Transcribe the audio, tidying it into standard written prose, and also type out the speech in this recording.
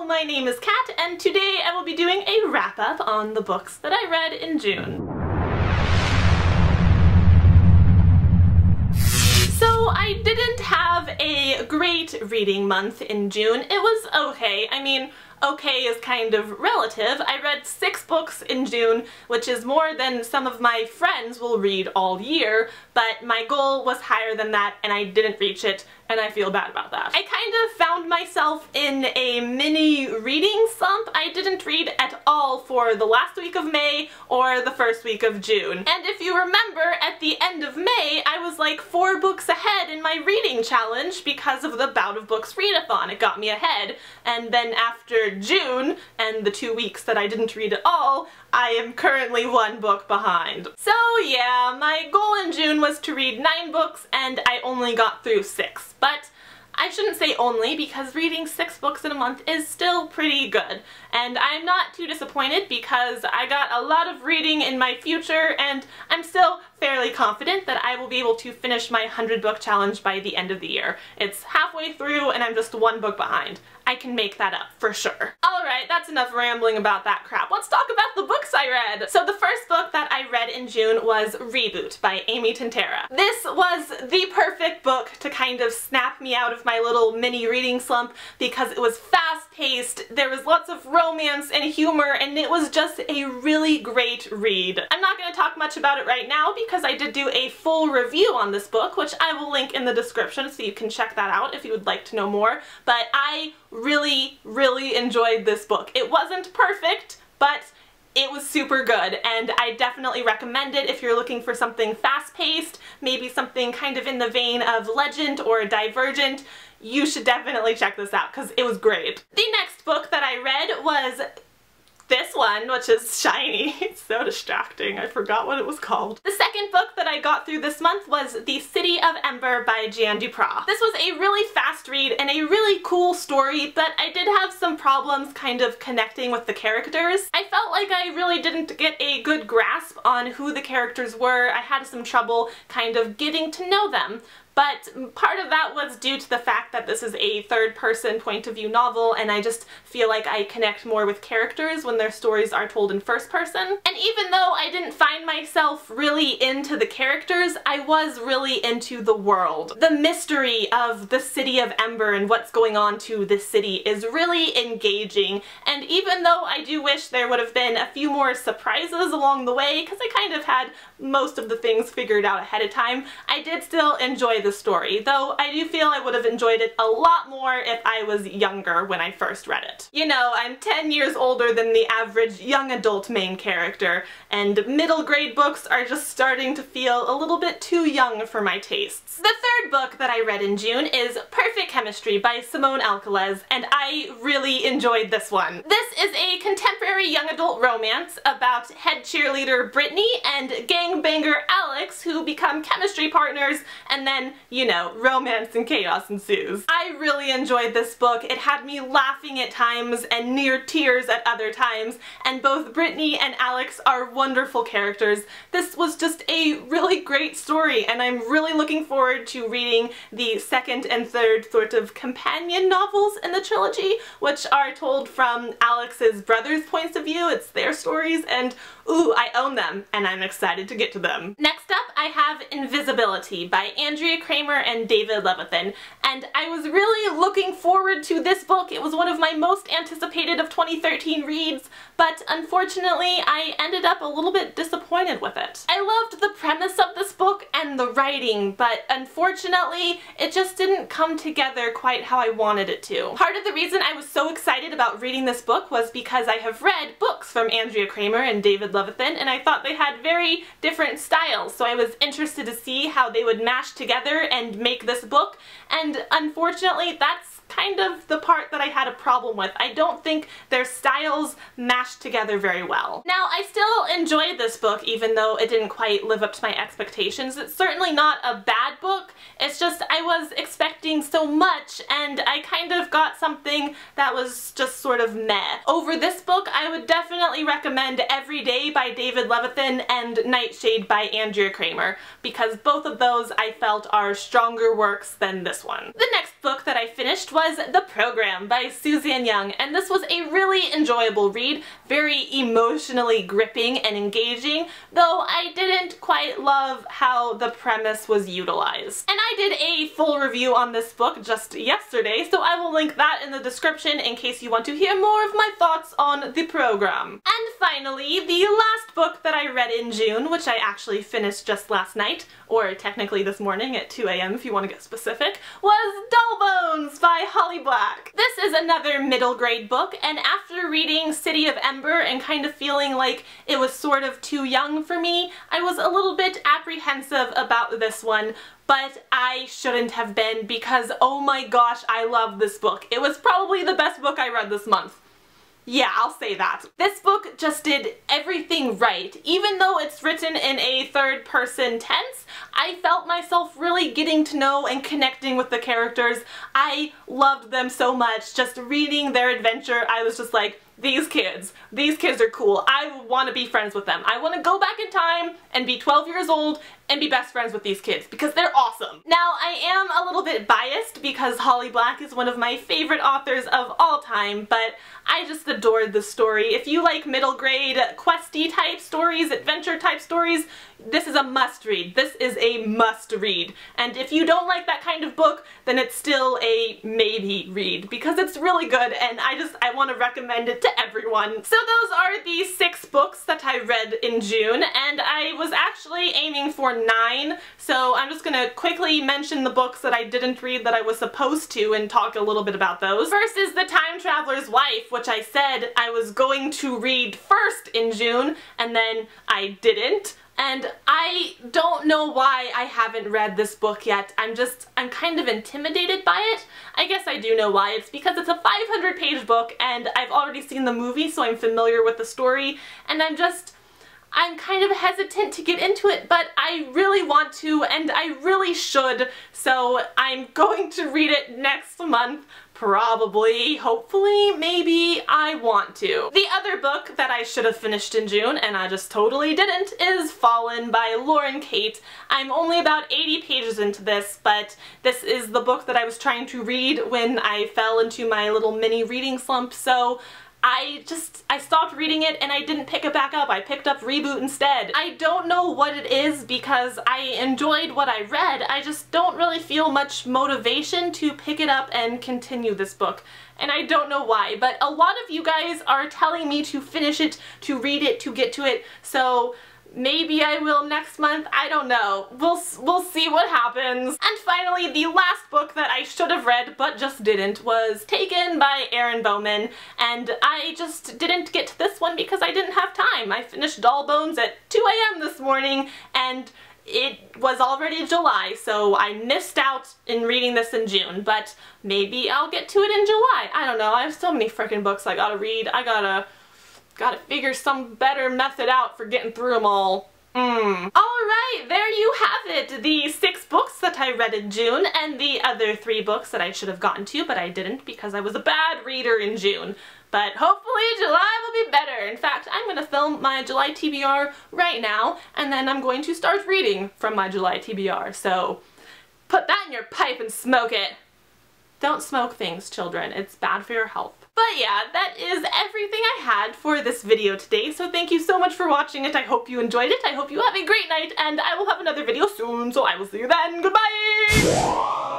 my name is Kat, and today I will be doing a wrap-up on the books that I read in June. So I didn't have a great reading month in June. It was okay. I mean, okay is kind of relative. I read 6 books in June, which is more than some of my friends will read all year, but my goal was higher than that and I didn't reach it, and I feel bad about that. I kind of found myself in a mini reading slump. I didn't read at all for the last week of May or the first week of June. And if you remember, at the end of May, I was like 4 books ahead in my reading challenge because of the Bout of Books readathon. It got me ahead. And then after June, and the 2 weeks that I didn't read at all, I am currently 1 book behind. So yeah, my goal in June was to read 9 books and I only got through 6. But I shouldn't say only, because reading 6 books in a month is still pretty good. And I'm not too disappointed because I got a lot of reading in my future and I'm still fairly confident that I will be able to finish my 100 book challenge by the end of the year. It's halfway through and I'm just 1 book behind. I can make that up, for sure. Alright, that's enough rambling about that crap. Let's talk about the books I read! So the first book that I read in June was Reboot by Amy Tintera. This was the perfect book to kind of snap me out of my little mini reading slump because it was fast-paced, there was lots of romance and humor, and it was just a really great read. I'm not going to talk much about it right now because I did do a full review on this book, which I will link in the description so you can check that out if you would like to know more, but I really enjoyed this book. It wasn't perfect, but it was super good, and I definitely recommend it if you're looking for something fast-paced, maybe something kind of in the vein of Legend or Divergent. You should definitely check this out because it was great. The next book that I read was this one, which is shiny. It's so distracting. I forgot what it was called. The second book that I got through this month was The City of Ember by Jan Duprat. This was a really fast read and a really cool story, but I did have some problems kind of connecting with the characters. I felt like I really didn't get a good grasp on who the characters were. I had some trouble kind of getting to know them. But part of that was due to the fact that this is a third-person point-of-view novel, and I just feel like I connect more with characters when their stories are told in first person. And even though I didn't find myself really into the characters, I was really into the world. The mystery of the City of Ember and what's going on to this city is really engaging, and even though I do wish there would have been a few more surprises along the way, because I kind of had most of the things figured out ahead of time, I did still enjoy the story, though I do feel I would have enjoyed it a lot more if I was younger when I first read it. You know, I'm 10 years older than the average young adult main character, and middle grade books are just starting to feel a little bit too young for my tastes. The third book that I read in June is Perfect Chemistry by Simone Alcalez, and I really enjoyed this one. This is a contemporary young adult romance about head cheerleader Brittany and gangbanger Alex who become chemistry partners, and then, you know, romance and chaos ensues. I really enjoyed this book. It had me laughing at times and near tears at other times, and both Brittany and Alex are wonderful characters. This was just a really great story, and I'm really looking forward to reading the second and third sort of companion novels in the trilogy, which are told from Alex's brother's points of view. It's their stories, and ooh, I own them, and I'm excited to get to them. Next up, I have Invisibility by Andrea Kramer and David Levithan, and I was really looking forward to this book. It was one of my most anticipated of 2013 reads, but unfortunately I ended up a little bit disappointed with it. I loved the premise of this book and the writing, but unfortunately it just didn't come together quite how I wanted it to. Part of the reason I was so excited about reading this book was because I have read books from Andrea Kramer and David Levithan, and I thought they had very different styles, so I was interested to see how they would mash together and make this book, and unfortunately that's kind of the part that I had a problem with. I don't think their styles mashed together very well. Now, I still enjoyed this book even though it didn't quite live up to my expectations. It's certainly not a bad book, it's just I was expecting so much and I kind of got something that was just sort of meh. Over this book, I would definitely recommend Every Day by David Levithan and Nightshade by Andrea Kramer, because both of those I felt are stronger works than this one. The next book that I finished was The Program by Suzanne Young, and this was a really enjoyable read, very emotionally gripping and engaging, though I didn't quite love how the premise was utilized. And I did a full review on this book just yesterday, so I will link that in the description in case you want to hear more of my thoughts on The Program. And finally, the last book that I read in June, which I actually finished just last night, or technically this morning at 2 a.m. if you want to get specific, was Dull Bones by Holly Black. This is another middle grade book, and after reading City of Ember and kind of feeling like it was sort of too young for me, I was a little bit apprehensive about this one, but I shouldn't have been because oh my gosh, I love this book. It was probably the best book I read this month. Yeah, I'll say that. This book just did everything right. Even though it's written in a third-person tense, I felt myself really getting to know and connecting with the characters. I loved them so much. Just reading their adventure, I was just like, these kids are cool. I want to be friends with them. I want to go back in time and be 12 years old and be best friends with these kids because they're awesome. Now, I am a little bit biased because Holly Black is one of my favorite authors of all time, but I just adored the story. If you like middle grade questy type stories, adventure type stories, this is a must read. This is a must read. And if you don't like that kind of book, then it's still a maybe read because it's really good and I want to recommend it to everyone. So those are the 6 books that I read in June, and I was actually aiming for 9, so I'm just gonna quickly mention the books that I didn't read that I was supposed to and talk a little bit about those. First is The Time Traveler's Wife, which I said I was going to read first in June, and then I didn't. And I don't know why I haven't read this book yet. I'm kind of intimidated by it. I guess I do know why. It's because it's a 500-page book and I've already seen the movie, so I'm familiar with the story, and I'm kind of hesitant to get into it, but I really want to and I really should, so I'm going to read it next month. Probably, hopefully, maybe, I want to. The other book that I should have finished in June, and I just totally didn't, is Fallen by Lauren Kate. I'm only about 80 pages into this, but this is the book that I was trying to read when I fell into my little mini reading slump, so I stopped reading it and I didn't pick it back up. I picked up Reboot instead. I don't know what it is because I enjoyed what I read. I just don't really feel much motivation to pick it up and continue this book. And I don't know why, but a lot of you guys are telling me to finish it, to read it, to get to it, so maybe I will next month. I don't know. We'll see what happens. And finally, the last book that I should have read but just didn't was Taken by Erin Bowman, and I just didn't get to this one because I didn't have time. I finished Dull Bones at 2 a.m. this morning and it was already July, so I missed out in reading this in June, but maybe I'll get to it in July. I don't know. I have so many freaking books I gotta read. I gotta figure some better method out for getting through them all. Alright, there you have it! The 6 books that I read in June, and the other 3 books that I should have gotten to, but I didn't because I was a bad reader in June. But hopefully July will be better. In fact, I'm going to film my July TBR right now, and then I'm going to start reading from my July TBR. So put that in your pipe and smoke it. Don't smoke things, children. It's bad for your health. But yeah, that is everything I had for this video today, so thank you so much for watching it. I hope you enjoyed it. I hope you have a great night, and I will have another video soon, so I will see you then. Goodbye!